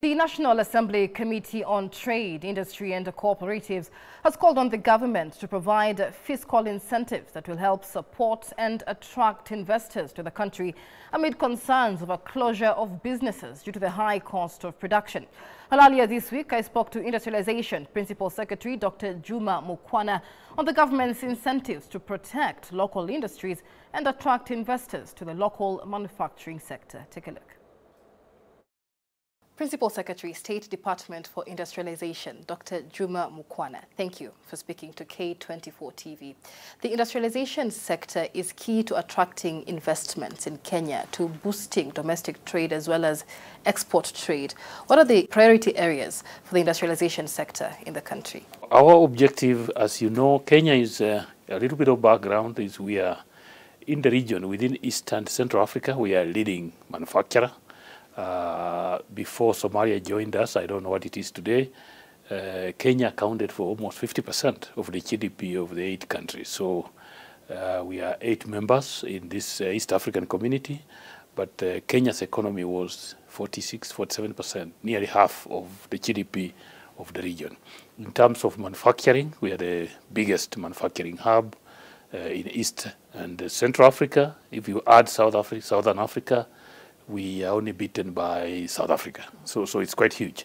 The National Assembly Committee on Trade, Industry and Cooperatives has called on the government to provide fiscal incentives that will help support and attract investors to the country amid concerns of a closure of businesses due to the high cost of production. Earlier this week, I spoke to Industrialization Principal Secretary Dr. Juma Mukhwana on the government's incentives to protect local industries and attract investors to the local manufacturing sector. Take a look. Principal Secretary, State Department for Industrialization, Dr. Juma Mukhwana, thank you for speaking to K24 TV. The industrialization sector is key to attracting investments in Kenya, to boosting domestic trade as well as export trade. What are the priority areas for the industrialization sector in the country? Our objective, as you know, Kenya is a little bit of background, is we are in the region within East and Central Africa. We are a leading manufacturer. Before Somalia joined us, I don't know what it is today, Kenya accounted for almost 50% of the GDP of the 8 countries. So we are 8 members in this East African community, but Kenya's economy was 46–47%, nearly half of the GDP of the region. In terms of manufacturing, we are the biggest manufacturing hub in East and Central Africa. If you add Southern Africa, we are only beaten by South Africa. So it's quite huge.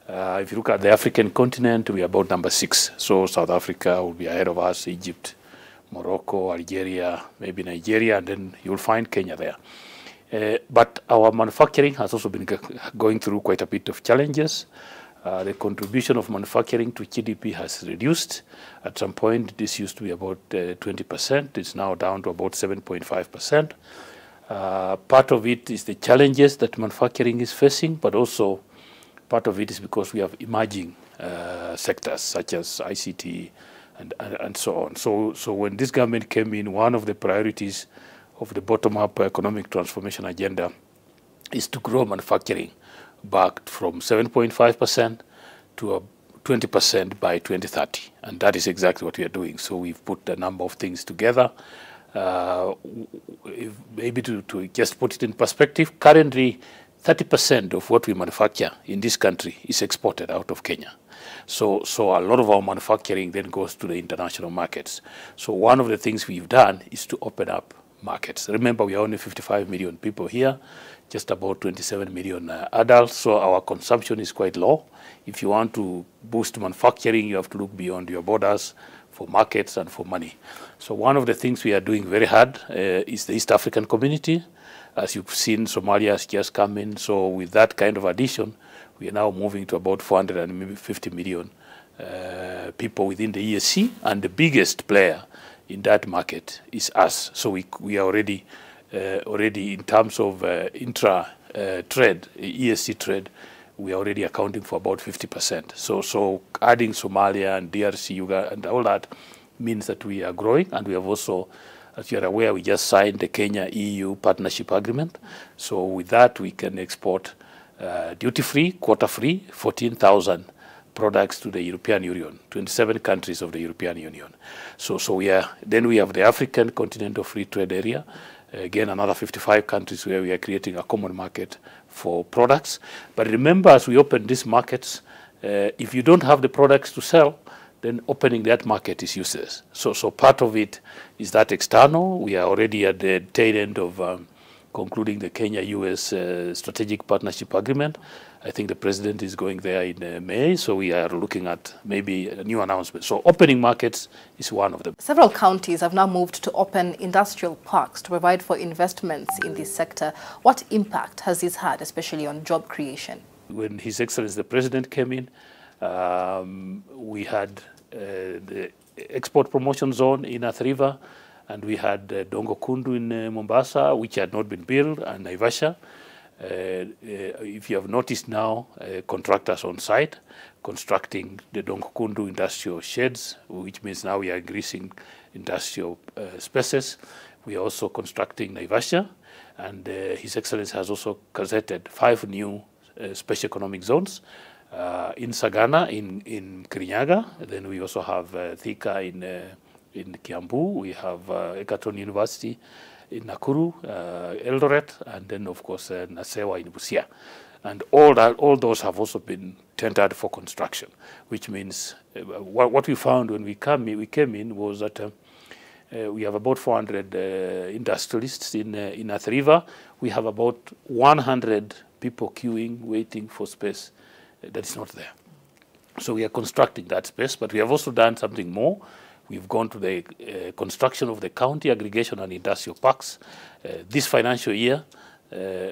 If you look at the African continent, we are about number 6. So South Africa will be ahead of us, Egypt, Morocco, Algeria, maybe Nigeria, and then you'll find Kenya there. But our manufacturing has also been going through quite a bit of challenges. The contribution of manufacturing to GDP has reduced. At some point, this used to be about 20%. It's now down to about 7.5%. Part of it is the challenges that manufacturing is facing, but also part of it is because we have emerging sectors such as ICT and so on. So when this government came in, one of the priorities of the bottom-up economic transformation agenda is to grow manufacturing back from 7.5% to 20% by 2030. And that is exactly what we are doing. So we've put a number of things together. Maybe to just put it in perspective, currently 30% of what we manufacture in this country is exported out of Kenya. So a lot of our manufacturing then goes to the international markets. So one of the things we've done is to open up markets. Remember, we are only 55 million people here, just about 27 million adults, so our consumption is quite low. If you want to boost manufacturing, you have to look beyond your borders for markets and for money. So one of the things we are doing very hard is the East African community. As you've seen, Somalia has just come in. So with that kind of addition, we are now moving to about 450 million people within the ESC, and the biggest player in that market is us. So we are already in terms of intra-trade, ESC trade, we are already accounting for about 50%. So adding Somalia and DRC, Uganda, and all that means that we are growing, and we have also, as you are aware, we just signed the Kenya-EU partnership agreement. So with that, we can export duty-free, quota-free, 14,000 products to the European Union, 27 countries of the European Union. So then we have the African Continental Free Trade Area, again, another 55 countries where we are creating a common market for products. But remember, as we open these markets, if you don't have the products to sell, then opening that market is useless. So part of it is that external. We are already at the tail end of concluding the Kenya-US strategic partnership agreement. I think the president is going there in May, so we are looking at maybe a new announcement. So opening markets is one of them. Several counties have now moved to open industrial parks to provide for investments in this sector. What impact has this had, especially on job creation? When His Excellency the President came in, we had the export promotion zone in Athi River, and we had Dongo Kundu in Mombasa, which had not been built, and Naivasha. If you have noticed now, contractors on site constructing the Dongo Kundu industrial sheds, which means now we are increasing industrial spaces. We are also constructing Naivasha, and His Excellency has also gazetted 5 new special economic zones in Sagana, in Kirinyaga. Then we also have Thika in Kiambu. We have Egerton University in Nakuru, Eldoret, and then of course Nasewa in Busia. And all those have also been tendered for construction, which means what we found when we came in was that we have about 400 industrialists in Athi River. We have about 100 people queuing, waiting for space that is not there. So we are constructing that space, but we have also done something more. We've gone to the construction of the county aggregation and industrial parks. This financial year,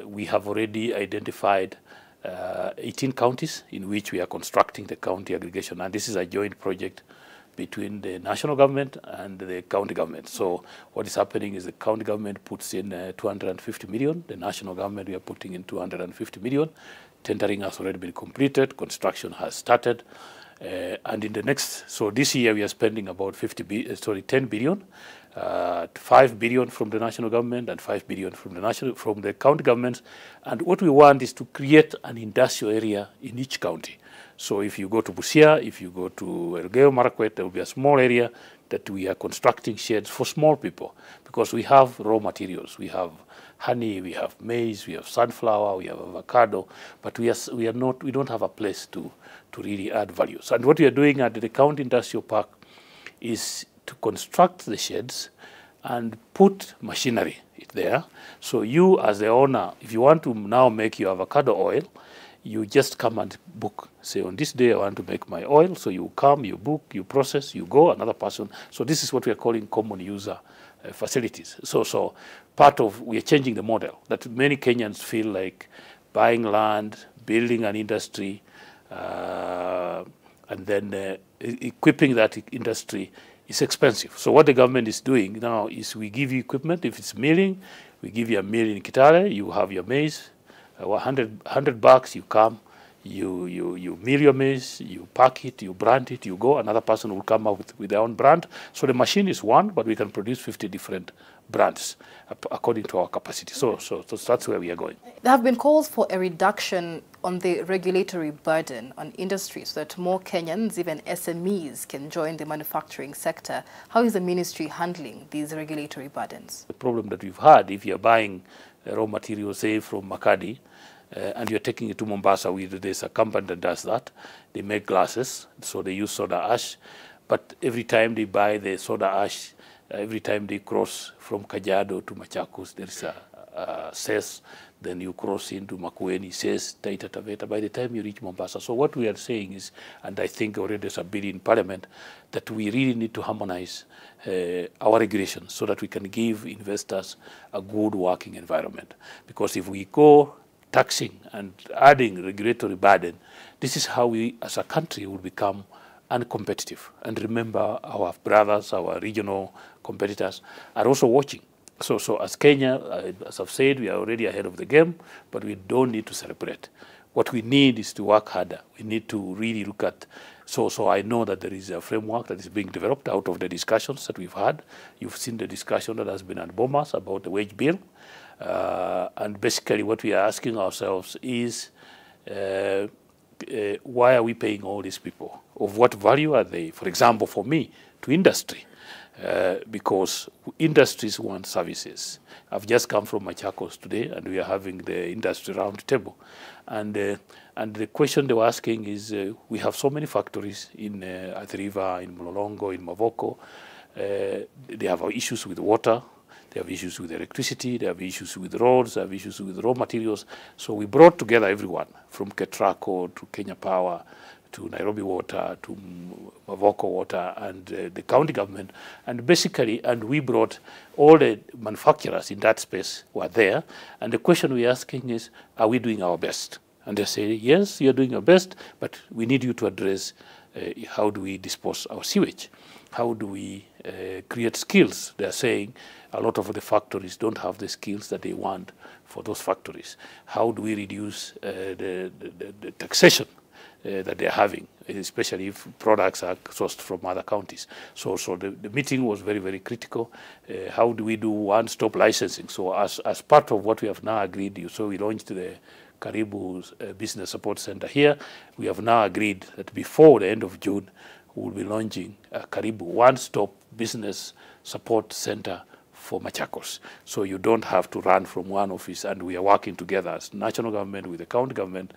we have already identified 18 counties in which we are constructing the county aggregation, and this is a joint project between the national government and the county government. So what is happening is the county government puts in 250 million, the national government we are putting in 250 million. Tendering has already been completed, construction has started, and in the next, so this year we are spending about 10 billion, 5 billion from the national government and 5 billion from the county governments. And what we want is to create an industrial area in each county. So if you go to Busia, if you go to Elgeyo Marakwet, there will be a small area that we are constructing sheds for small people, because we have raw materials. We have honey, we have maize, we have sunflower, we have avocado, but we don't have a place to really add values. And what we are doing at the county industrial park is to construct the sheds and put machinery there. So you as the owner, if you want to now make your avocado oil, you just come and book. Say, on this day I want to make my oil. So you come, you book, you process, you go, another person. So this is what we are calling common user facilities. So we are changing the model that many Kenyans feel like buying land, building an industry, and then equipping that industry is expensive. So what the government is doing now is we give you equipment. If it's milling, we give you a mill in Kitale, you have your maize, $100, you come, you mill your maize, you pack it, you brand it, you go, another person will come up with their own brand. So the machine is one, but we can produce 50 different brands according to our capacity. So that's where we are going. There have been calls for a reduction on the regulatory burden on industry so that more Kenyans, even SMEs, can join the manufacturing sector. How is the ministry handling these regulatory burdens? The problem that we've had, if you're buying raw materials, say from Makadi, and you're taking it to Mombasa, there's a company that does that. They make glasses, so they use soda ash. But every time they buy the soda ash, every time they cross from Kajiado to Machakos, there is a cess. Then you cross into Makueni, cess, Taita Taveta, by the time you reach Mombasa. So what we are saying is, and I think already there's a bill in Parliament, that we really need to harmonize our regulations so that we can give investors a good working environment. Because if we go taxing and adding regulatory burden, this is how we as a country will become uncompetitive. And remember, our brothers, our regional competitors are also watching. So as Kenya, as I've said, we are already ahead of the game, but we don't need to celebrate. What we need is to work harder. We need to really look at, so I know that there is a framework that is being developed out of the discussions that we've had. You've seen the discussion that has been at Bomas about the wage bill. And basically what we are asking ourselves is, why are we paying all these people? Of what value are they? For example, for me, to industry. Because industries want services. I've just come from Machakos today, and we are having the industry round table. And the question they were asking is, we have so many factories in Athi River, in Mlolongo, in Mavoko. They have issues with water. They have issues with electricity. They have issues with roads. They have issues with raw materials. So we brought together everyone, from Ketraco to Kenya Power, to Nairobi Water, to Mavoko Water, and the county government. And basically, and we brought all the manufacturers in that space were there. And the question we're asking is, are we doing our best? And they say, yes, you're doing your best, but we need you to address how do we dispose our sewage? How do we create skills? They're saying a lot of the factories don't have the skills that they want for those factories. How do we reduce the taxation that they're having, especially if products are sourced from other counties? So the meeting was very, very critical. How do we do one-stop licensing? So as part of what we have now agreed, so we launched the Karibu Business Support Center here. We have now agreed that before the end of June, we will be launching a Karibu one-stop business support center for Machakos. So you don't have to run from one office, and we are working together as national government with the county government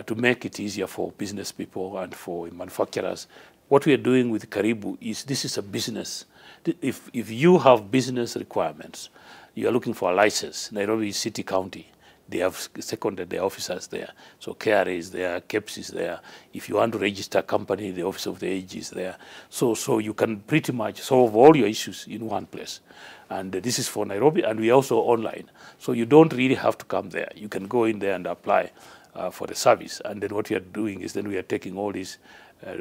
to make it easier for business people and for manufacturers. What we are doing with Karibu is this is a business. If you have business requirements, you are looking for a license, Nairobi City County, they have seconded their officers there. So KRA is there, KEPS is there. If you want to register a company, the Office of the AG is there. So you can pretty much solve all your issues in one place. And this is for Nairobi, and we are also online. So you don't really have to come there. You can go in there and apply for the service. And then what we are doing is then we are taking all these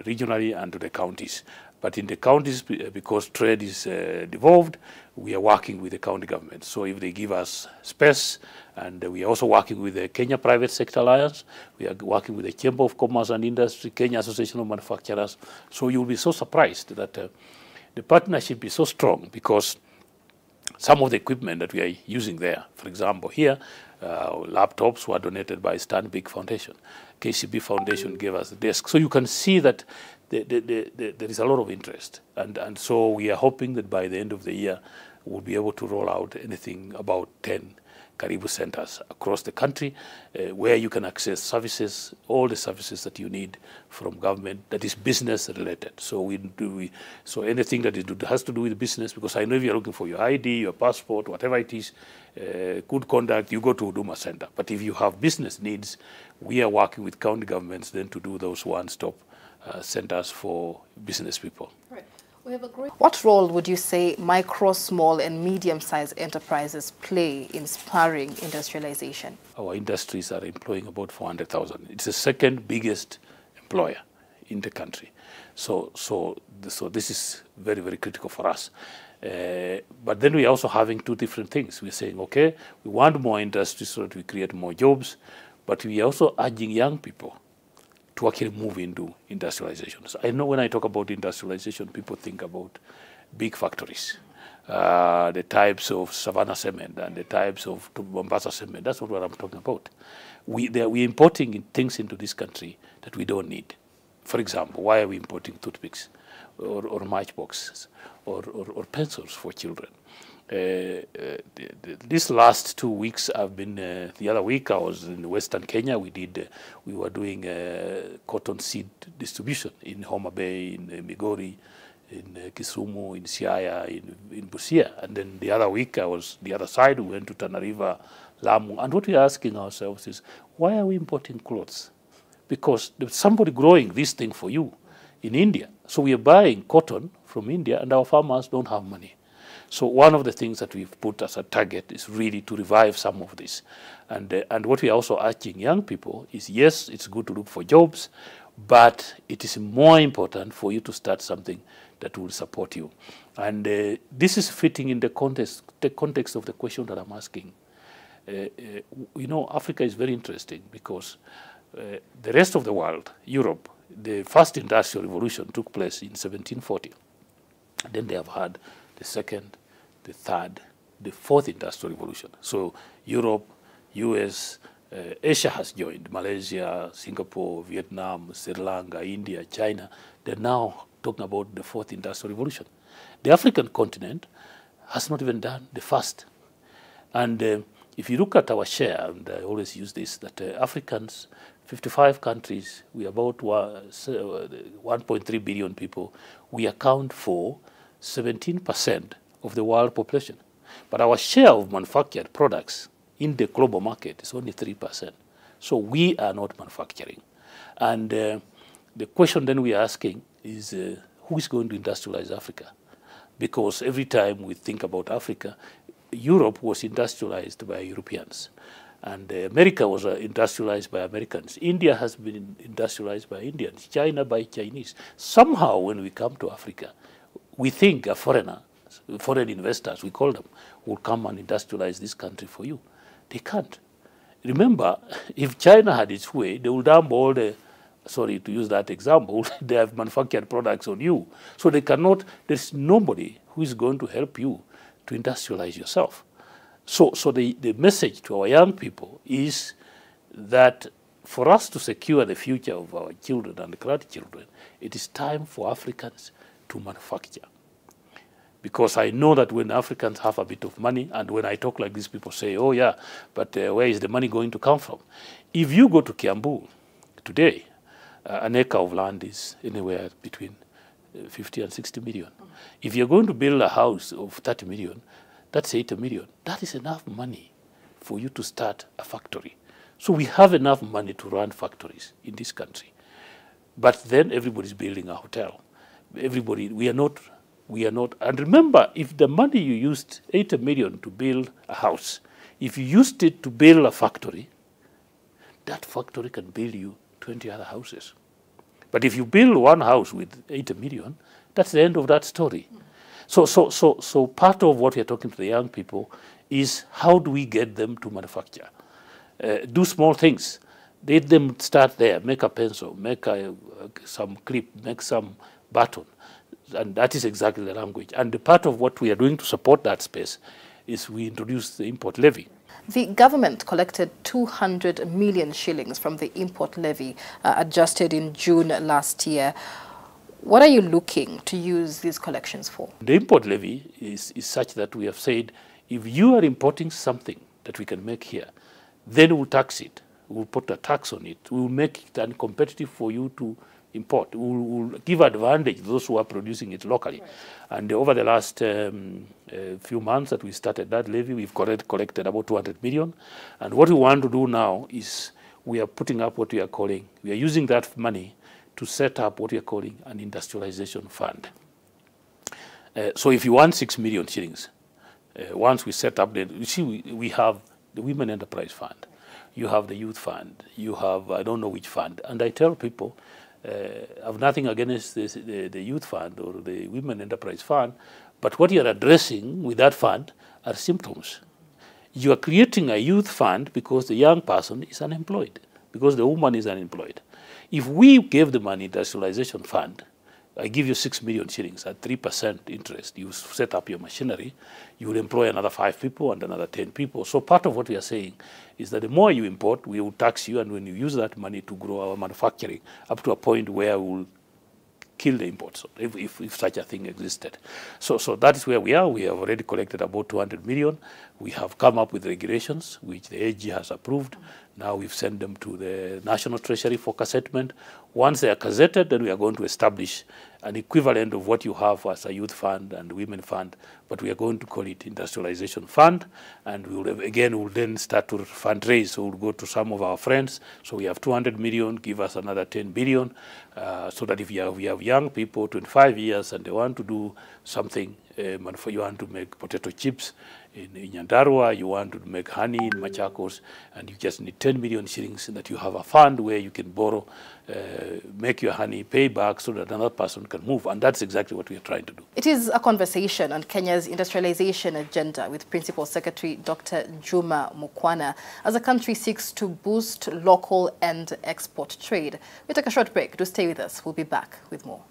regionally and to the counties. But in the counties, because trade is devolved, we are working with the county government. So if they give us space, and we are also working with the Kenya Private Sector Alliance, we are working with the Chamber of Commerce and Industry, Kenya Association of Manufacturers. So you'll be so surprised that the partnership is so strong, because some of the equipment that we are using there, for example, here, laptops were donated by Stanbic Foundation. KCB Foundation gave us a desk. So you can see that there is a lot of interest. And so we are hoping that by the end of the year, we'll be able to roll out anything about 10 Karibu centers across the country where you can access services, all the services that you need from government that is business related. So so anything that has to do with business, because I know if you're looking for your ID, your passport, whatever it is, good conduct, you go to Huduma Center. But if you have business needs, we are working with county governments then to do those one-stop centers for business people. Right. We have a great... What role would you say micro, small and medium-sized enterprises play in spurring industrialization? Our industries are employing about 400,000. It's the second biggest employer in the country. So this is very, very critical for us. But then we are also having two different things. We're saying, okay, we want more industry so that we create more jobs, but we are also urging young people to actually move into industrialization. So I know when I talk about industrialization, people think about big factories, the types of Savannah cement and the types of Mombasa cement. That's not what I'm talking about. We're importing things into this country that we don't need. For example, why are we importing toothpicks or matchboxes or pencils for children? These last 2 weeks, I've been. The other week, I was in Western Kenya. We were doing cotton seed distribution in Homa Bay, in Migori, in Kisumu, in Siaya, in Busia. And then the other week, I was the other side. We went to Tana River, Lamu. And what we are asking ourselves is, why are we importing clothes? Because there's somebody growing this thing for you in India. So we are buying cotton from India, and our farmers don't have money. So one of the things that we've put as a target is really to revive some of this. And what we are also asking young people is, yes, it's good to look for jobs, but it is more important for you to start something that will support you. And this is fitting in the context of the question that I'm asking. You know, Africa is very interesting because the rest of the world, Europe, the first industrial revolution took place in 1740. Then they have had the second, the third, the fourth industrial revolution. So Europe, US, Asia has joined, Malaysia, Singapore, Vietnam, Sri Lanka, India, China. They're now talking about the fourth industrial revolution. The African continent has not even done the first. And if you look at our share, and I always use this, that Africans, 55 countries, we are about 1.3 billion people, we account for 17% of the world population. But our share of manufactured products in the global market is only 3%. So we are not manufacturing. And the question then we are asking is, who is going to industrialize Africa? Because every time we think about Africa, Europe was industrialized by Europeans. And America was industrialized by Americans. India has been industrialized by Indians. China by Chinese. Somehow when we come to Africa, we think a foreigner, foreign investors, we call them, will come and industrialize this country for you. They can't. Remember, if China had its way, they would dump all the, sorry to use that example, they have manufactured products on you. So they cannot, there's nobody who is going to help you to industrialize yourself. So the message to our young people is that for us to secure the future of our children and grandchildren, it is time for Africans to manufacture. Because I know that when Africans have a bit of money, and when I talk like this, people say, oh yeah, but where is the money going to come from? If you go to Kiambu today, an acre of land is anywhere between 50 and 60 million. If you're going to build a house of 30 million, that's 80 million. That is enough money for you to start a factory. So we have enough money to run factories in this country. But then everybody's building a hotel. Everybody, we are not. And remember, if the money you used, 80 million to build a house, if you used it to build a factory, that factory can build you 20 other houses. But if you build one house with 80 million, that's the end of that story. So part of what we're talking to the young people is how do we get them to manufacture? Do small things. Let them start there, make a pencil, make some clip, make some button. And that is exactly the language. And the part of what we are doing to support that space is we introduced the import levy. The government collected 200 million shillings from the import levy adjusted in June last year. What are you looking to use these collections for? The import levy is such that we have said, if you are importing something that we can make here, then we'll tax it. We'll put a tax on it. We'll make it uncompetitive for you to import. We'll give advantage to those who are producing it locally. Right. And over the last few months that we started that levy, we've collected about 200 million. And what we want to do now is we are putting up what we are calling, we are using that money to set up what we are calling an industrialization fund. So if you want 6 million shillings, once we set up, you see, we have the Women Enterprise Fund, you have the Youth Fund, you have, I don't know which fund. And I tell people, I have nothing against the Youth Fund or the Women Enterprise Fund, but what you're addressing with that fund are symptoms. You are creating a youth fund because the young person is unemployed, because the woman is unemployed. If we gave the money industrialization fund, I give you 6 million shillings at 3% interest, you set up your machinery, you will employ another 5 people and another 10 people. So part of what we are saying is that the more you import, we will tax you, and when you use that money to grow our manufacturing up to a point where we will kill the imports, if such a thing existed. So that is where we are. We have already collected about 200 million. We have come up with regulations, which the AG has approved. Now we've sent them to the National Treasury for gazettement. Once they are gazetted, then we are going to establish an equivalent of what you have as a youth fund and women fund, but we are going to call it industrialization fund, and we will then start to fundraise. So we'll go to some of our friends. So we have 200 million, give us another 10 billion, so that if we have young people, 25 years, and they want to do something, you want to make potato chips in Nyandarua, you want to make honey in Machakos, and you just need 10 million shillings, and that you have a fund where you can borrow, make your honey, pay back, so that another person can move. And that's exactly what we are trying to do. It is a conversation on Kenya's industrialization agenda with Principal Secretary Dr. Juma Mukhwana as the country seeks to boost local and export trade. We take a short break. Do stay with us. We'll be back with more.